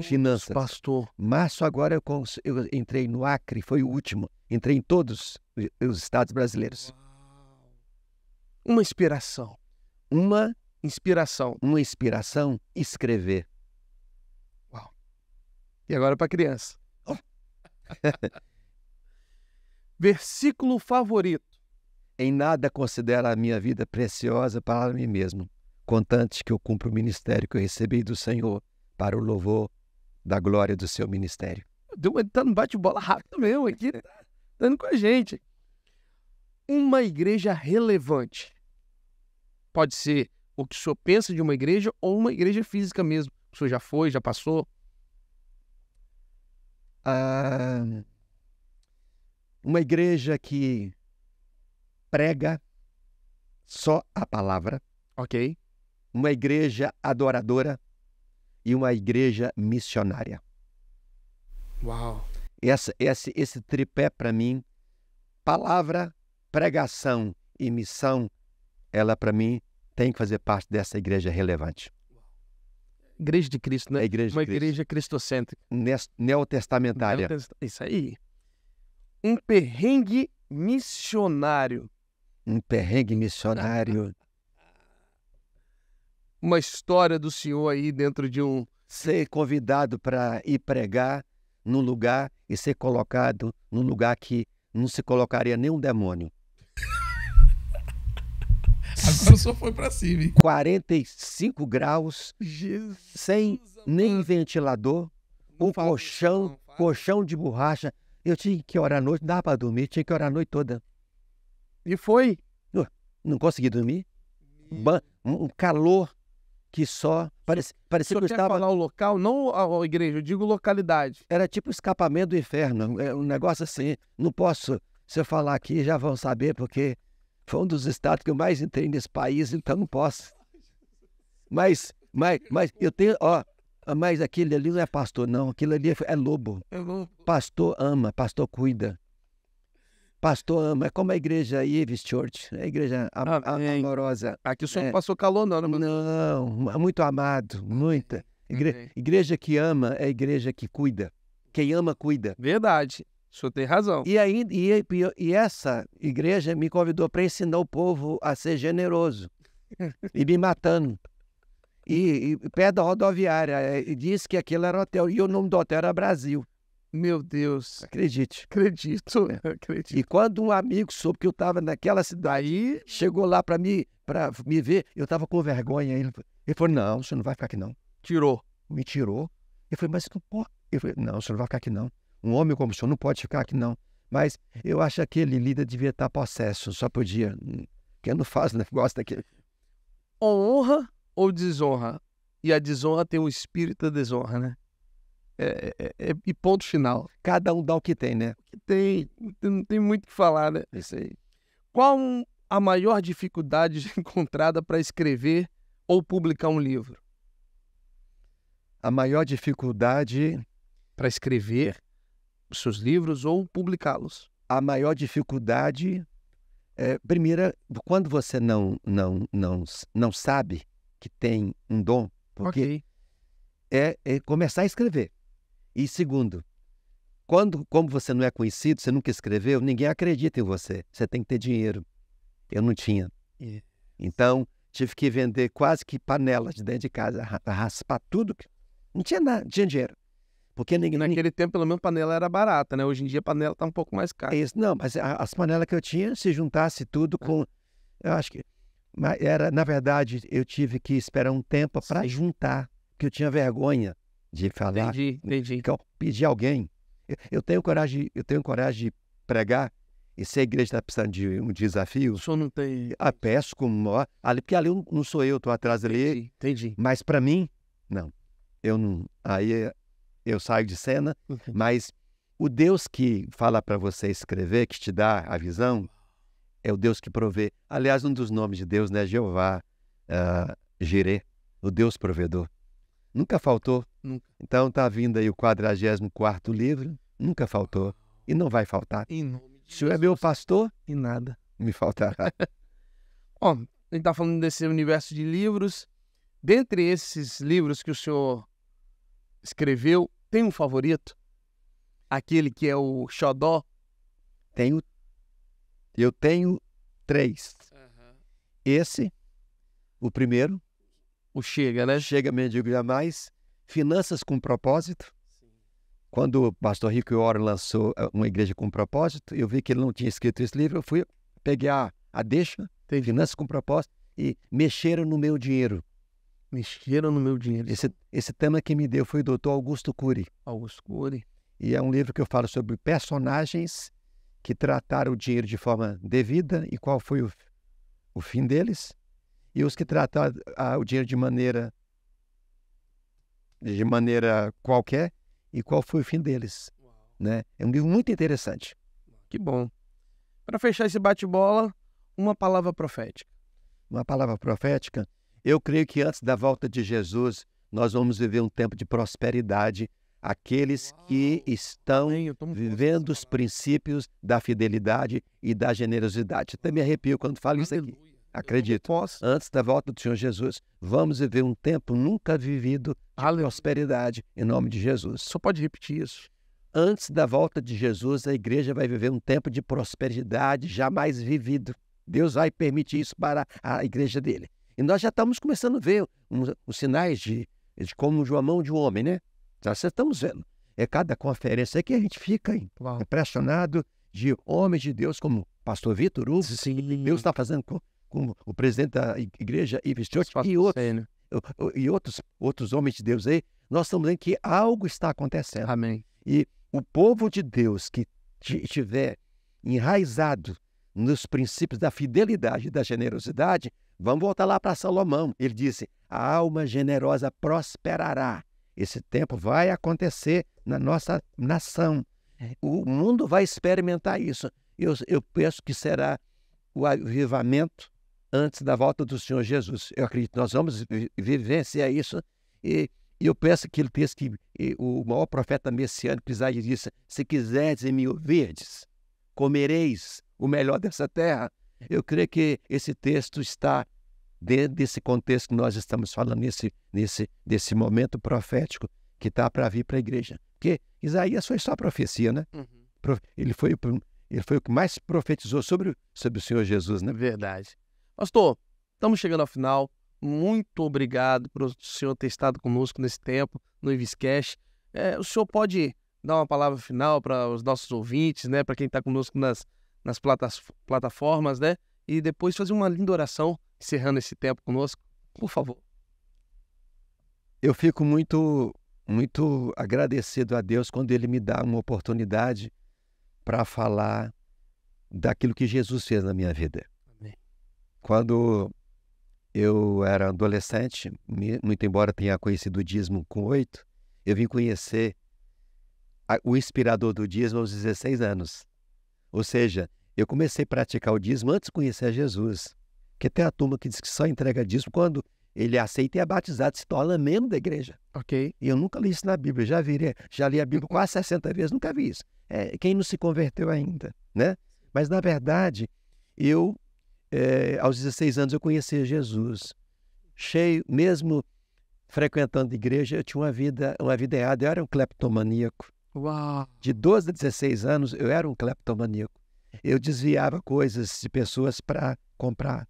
Finanças. Pastor. Março agora eu entrei no Acre, foi o último. Entrei em todos os estados brasileiros. Uma inspiração. Uma Inspiração. escrever. E agora para criança. Versículo favorito. Em nada considero a minha vida preciosa para mim mesmo, contanto que eu cumpro o ministério que eu recebi do Senhor para o louvor da glória do seu ministério. Tá no bate-bola rápido mesmo aqui. Tá indo com a gente. Uma igreja relevante. Pode ser o que o senhor pensa de uma igreja ou uma igreja física mesmo. O senhor já foi, já passou? Uma igreja que prega só a palavra. Ok. Uma igreja adoradora e uma igreja missionária. Uau. Esse tripé para mim, palavra, pregação e missão, ela para mim tem que fazer parte dessa igreja relevante. Igreja de Cristo, né? A igreja uma de Cristo. igreja cristocêntrica. Neotestamentária. Isso aí. Um perrengue missionário. Um perrengue missionário. Uma história do senhor aí dentro de um... Ser convidado para ir pregar num lugar e ser colocado num lugar que não se colocaria nenhum demônio. Agora o senhor foi para cima, hein? 45 graus, Jesus, sem nem ventilador, um colchão de borracha. Eu tinha que orar à noite, não dava para dormir, tinha que orar a noite toda. E foi? Não consegui dormir. Um calor que só... Parecia que eu estava... falar o local, não a igreja, eu digo localidade. Era tipo escapamento do inferno, um negócio assim. Não posso, se eu falar aqui, já vão saber, porque foi um dos estados que eu mais entrei nesse país, então não posso. Mas eu tenho, mas aquele ali não é pastor, não. Aquilo ali é lobo. Pastor ama, pastor cuida. Pastor ama, é como a igreja Ives Church, a igreja amorosa. Aqui o senhor não passou calor, não, né? Não, muito amado, muita. Igreja que ama é igreja que cuida. Quem ama, cuida. Verdade, o senhor tem razão. E essa igreja me convidou para ensinar o povo a ser generoso. E me matando. E perto da rodoviária. E disse que aquilo era hotel. E o nome do hotel era Brasil. Meu Deus. Acredite. Acredito. E quando um amigo soube que eu estava naquela cidade, chegou lá para me ver, eu estava com vergonha. Ele falou, não, você não vai ficar aqui não. Tirou. Me tirou. Eu falei, mas não pode. Eu falei, não, você não vai ficar aqui não. Um homem como o senhor não pode ficar aqui não. Mas eu acho que aquele líder devia estar possesso, só podia. Porque eu não faço negócio daquele. Honra ou desonra? E a desonra tem um espírito da desonra, né? E ponto final. Cada um dá o que tem, né? Não tem muito o que falar, né? Isso aí. Qual a maior dificuldade encontrada para escrever ou publicar um livro? A maior dificuldade... Para escrever os seus livros ou publicá-los? A maior dificuldade Primeiro, quando você não sabe que tem um dom, porque é começar a escrever. E segundo, como você não é conhecido, você nunca escreveu, ninguém acredita em você. Você tem que ter dinheiro. Eu não tinha. Então, tive que vender quase que panelas de dentro de casa, raspar tudo. Não tinha nada, não tinha dinheiro. Porque Naquele tempo, pelo menos, panela era barata, né? Hoje em dia, a panela tá um pouco mais cara. Não, mas as panelas que eu tinha, se juntasse tudo com... Eu acho que... na verdade, eu tive que esperar um tempo para juntar, porque eu tinha vergonha de falar. Entendi. Que eu pedi a alguém. Eu tenho coragem de pregar, e se a igreja está precisando de um desafio... O senhor não tem... peço como... porque ali não sou eu, estou atrás dele. Entendi. Mas para mim, não. Eu não... Aí eu saio de cena, mas o Deus que fala para você escrever, que te dá a visão, é o Deus que provê. Aliás, um dos nomes de Deus, né? Jeová, Jireh, o Deus provedor. Nunca faltou. Nunca. Então está vindo aí o 44º livro, nunca faltou e não vai faltar. Em nome de O senhor é meu pastor, e nada. me faltará. Ó, a gente está falando desse universo de livros. Dentre esses livros que o senhor escreveu, tem um favorito? Aquele que é o xodó? Eu tenho 3. Esse, o primeiro, O Chega, né? Chega, Mendigo Jamais, Finanças com Propósito. Quando o pastor Rick Warren lançou Uma Igreja com Propósito, eu vi que ele não tinha escrito esse livro, eu peguei a deixa, Finanças com Propósito, e Mexeram no Meu Dinheiro. Mexeram no meu dinheiro. Esse tema que me deu foi o Dr. Augusto Cury. Augusto Cury. E é um livro que eu falo sobre personagens que trataram o dinheiro de forma devida e qual foi o fim deles. E os que trataram o dinheiro de maneira qualquer e qual foi o fim deles. Né? É um livro muito interessante. Que bom. Para fechar esse bate-bola, uma palavra profética. Uma palavra profética. Eu creio que antes da volta de Jesus, nós vamos viver um tempo de prosperidade. Aqueles que estão vivendo os princípios da fidelidade e da generosidade. Até me arrepio quando falo isso aqui. Acredito. Antes da volta do Senhor Jesus, vamos viver um tempo nunca vivido de prosperidade em nome de Jesus. Só pode repetir isso. Antes da volta de Jesus, a igreja vai viver um tempo de prosperidade jamais vivido. Deus vai permitir isso para a igreja dele. E nós já estamos começando a ver os sinais de como a mão de um homem, né? Nós estamos vendo. É cada conferência que a gente fica impressionado de homens de Deus, como o pastor Vitor Hugo. Sim. Deus está fazendo com o presidente da igreja, Ives Church, e outros homens de Deus aí. Nós estamos vendo que algo está acontecendo. Amém. E o povo de Deus que estiver enraizado nos princípios da fidelidade e da generosidade, vamos voltar lá para Salomão. Ele disse, a alma generosa prosperará. Esse tempo vai acontecer na nossa nação. O mundo vai experimentar isso. Eu penso que será o avivamento antes da volta do Senhor Jesus. Eu acredito que nós vamos vivenciar isso. E eu penso que ele diz que o maior profeta messiânico, Isaías, disse, se quiserdes e me ouvirdes, comereis o melhor dessa terra. Eu creio que esse texto está dentro desse contexto que nós estamos falando, desse momento profético que está para vir para a igreja. Porque Isaías foi só profecia, né? Ele foi o que mais profetizou sobre o Senhor Jesus, né? Verdade. Pastor, estamos chegando ao final. Muito obrigado por o senhor ter estado conosco nesse tempo, no Iviscast. O senhor pode dar uma palavra final para os nossos ouvintes, né? Para quem está conosco nas plataformas, né? E depois fazer uma linda oração, encerrando esse tempo conosco, por favor. Eu fico muito, muito agradecido a Deus quando Ele me dá uma oportunidade para falar daquilo que Jesus fez na minha vida. Amém. Quando eu era adolescente, muito embora tenha conhecido o dízimo com 8, eu vim conhecer o inspirador do dízimo aos 16 anos. Ou seja, eu comecei a praticar o dízimo antes de conhecer a Jesus. Porque tem a turma que diz que só entrega dízimo quando ele aceita e é batizado, se torna membro da igreja. Ok. E eu nunca li isso na Bíblia. Já li a Bíblia quase 60 vezes, nunca vi isso. Quem não se converteu ainda, né? Mas, na verdade, Eu, aos 16 anos, eu conheci Jesus. Cheio, mesmo frequentando igreja, eu tinha uma vida errada. Eu era um cleptomaníaco. Uau! De 12 a 16 anos, eu era um cleptomaníaco. Eu desviava coisas de pessoas para comprar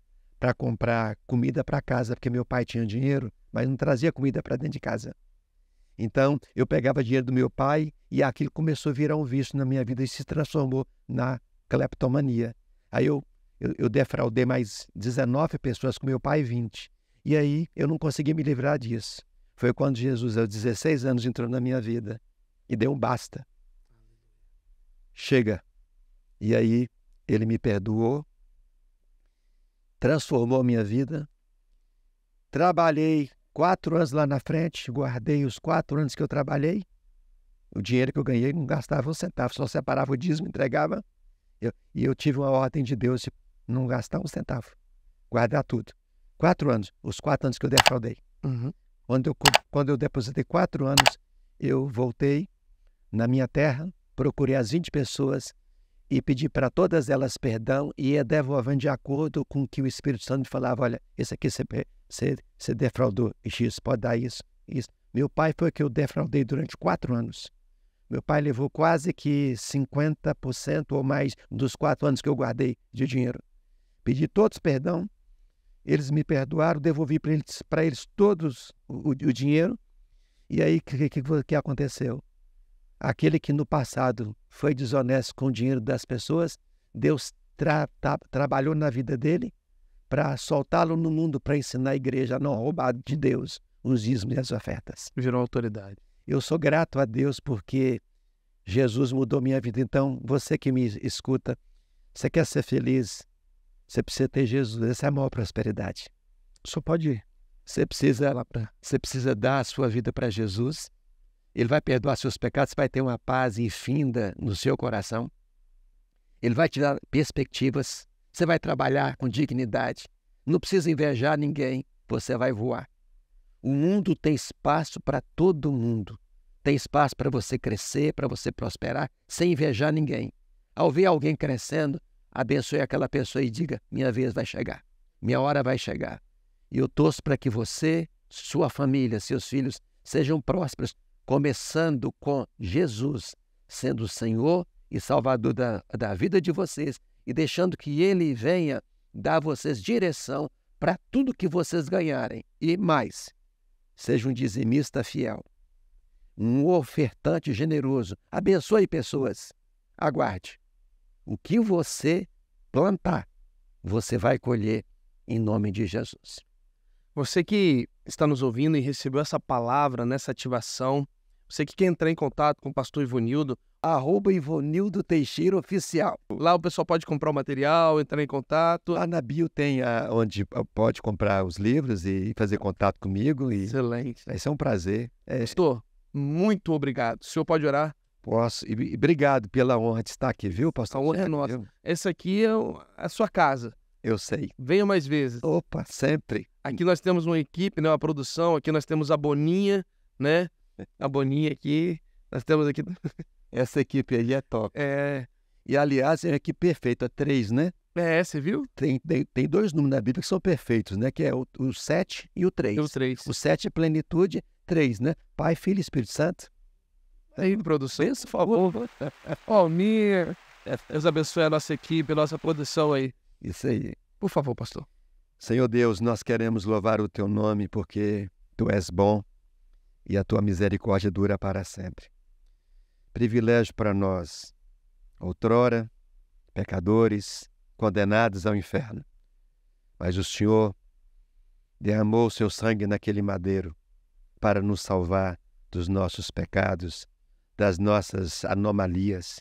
comida para casa, porque meu pai tinha dinheiro, mas não trazia comida para dentro de casa. Então, eu pegava dinheiro do meu pai e aquilo começou a virar um vício na minha vida e se transformou na cleptomania. Aí eu defraudei mais 19 pessoas com meu pai, 20. E aí eu não consegui me livrar disso. Foi quando Jesus, aos 16 anos, entrou na minha vida e deu um basta. Chega. E aí ele me perdoou, transformou a minha vida. Trabalhei 4 anos lá na frente, guardei os 4 anos que eu trabalhei. O dinheiro que eu ganhei não gastava um centavo, só separava o dízimo, entregava. E eu tive uma ordem de Deus de não gastar um centavo, guardar tudo. 4 anos, os 4 anos que eu defraudei. Uhum. Quando eu depositei 4 anos, eu voltei na minha terra, procurei as 20 pessoas e pedi para todas elas perdão e ia devolvendo de acordo com o que o Espírito Santo me falava. Olha, esse aqui você defraudou, isso pode dar isso. Meu pai foi que eu defraudei durante 4 anos. Meu pai levou quase que 50% ou mais dos 4 anos que eu guardei de dinheiro. Pedi todos perdão, eles me perdoaram, devolvi para eles todos o dinheiro. E aí, o que aconteceu? Aquele que no passado foi desonesto com o dinheiro das pessoas, Deus trabalhou na vida dele para soltá-lo no mundo, para ensinar a igreja a não roubar de Deus os dízimos e as ofertas. Virou autoridade. Eu sou grato a Deus porque Jesus mudou minha vida. Então, você que me escuta, você quer ser feliz, você precisa ter Jesus. Essa é a maior prosperidade. Só pode ir. Você precisa dar a sua vida para Jesus. Ele vai perdoar seus pecados, você vai ter uma paz infinda no seu coração. Ele vai te dar perspectivas. Você vai trabalhar com dignidade. Não precisa invejar ninguém. Você vai voar. O mundo tem espaço para todo mundo. Tem espaço para você crescer, para você prosperar, sem invejar ninguém. Ao ver alguém crescendo, abençoe aquela pessoa e diga, minha vez vai chegar. Minha hora vai chegar. E eu torço para que você, sua família, seus filhos sejam prósperos, começando com Jesus, sendo o Senhor e Salvador da vida de vocês e deixando que Ele venha dar a vocês direção para tudo que vocês ganharem. E mais, seja um dizimista fiel, um ofertante generoso, abençoe pessoas. Aguarde. O que você plantar, você vai colher em nome de Jesus. Você que está nos ouvindo e recebeu essa palavra nessa ativação, você que quer entrar em contato com o pastor Ivonildo, @Ivonildo Teixeira Oficial. lá o pessoal pode comprar o material, entrar em contato. Lá na bio tem onde pode comprar os livros e fazer contato comigo. E Excelente. vai ser um prazer. Pastor, muito obrigado. O senhor pode orar? Posso. E obrigado pela honra de estar aqui, viu, pastor? A honra é nossa. Essa aqui é a sua casa. Eu sei. Venha mais vezes. Opa, sempre. Aqui nós temos uma equipe, né, uma produção. Aqui nós temos a Boninha, né? A Boninha aqui. Nós temos aqui... Essa equipe aí é top. E, aliás, é uma equipe perfeita. 3, né? Você viu? Tem 2 números na Bíblia que são perfeitos, né? Que é o 7 e o 3. E o 3. O 7 é plenitude, 3, né? Pai, Filho e Espírito Santo. Aí, produção, por favor. Minha. Deus abençoe a nossa equipe, a nossa produção aí. Isso aí. Por favor, pastor. Senhor Deus, nós queremos louvar o teu nome porque tu és bom e a tua misericórdia dura para sempre. Privilégio para nós, outrora, pecadores, condenados ao inferno. Mas o Senhor derramou o seu sangue naquele madeiro para nos salvar dos nossos pecados, das nossas anomalias.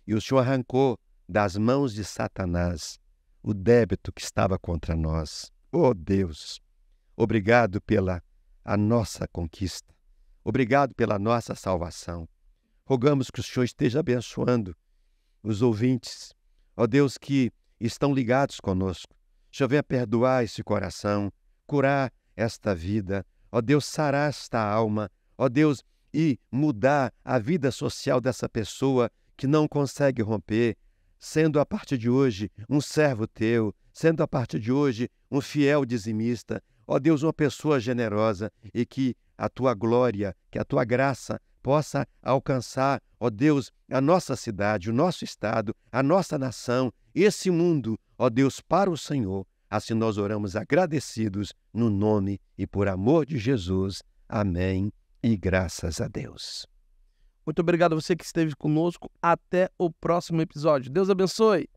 E o Senhor arrancou das mãos de Satanás o débito que estava contra nós. Oh Deus, obrigado pela a nossa conquista. Obrigado pela nossa salvação. Rogamos que o Senhor esteja abençoando os ouvintes, ó Deus, que estão ligados conosco. O Senhor venha perdoar esse coração, curar esta vida, ó Deus, sarar esta alma, ó Deus, e mudar a vida social dessa pessoa que não consegue romper, sendo a partir de hoje um servo teu, sendo a partir de hoje um fiel dizimista, ó Deus, uma pessoa generosa, e que a tua glória, que a tua graça possa alcançar, ó Deus, a nossa cidade, o nosso estado, a nossa nação, esse mundo, ó Deus, para o Senhor. Assim nós oramos agradecidos no nome e por amor de Jesus. Amém e graças a Deus. Muito obrigado a você que esteve conosco. Até o próximo episódio. Deus abençoe.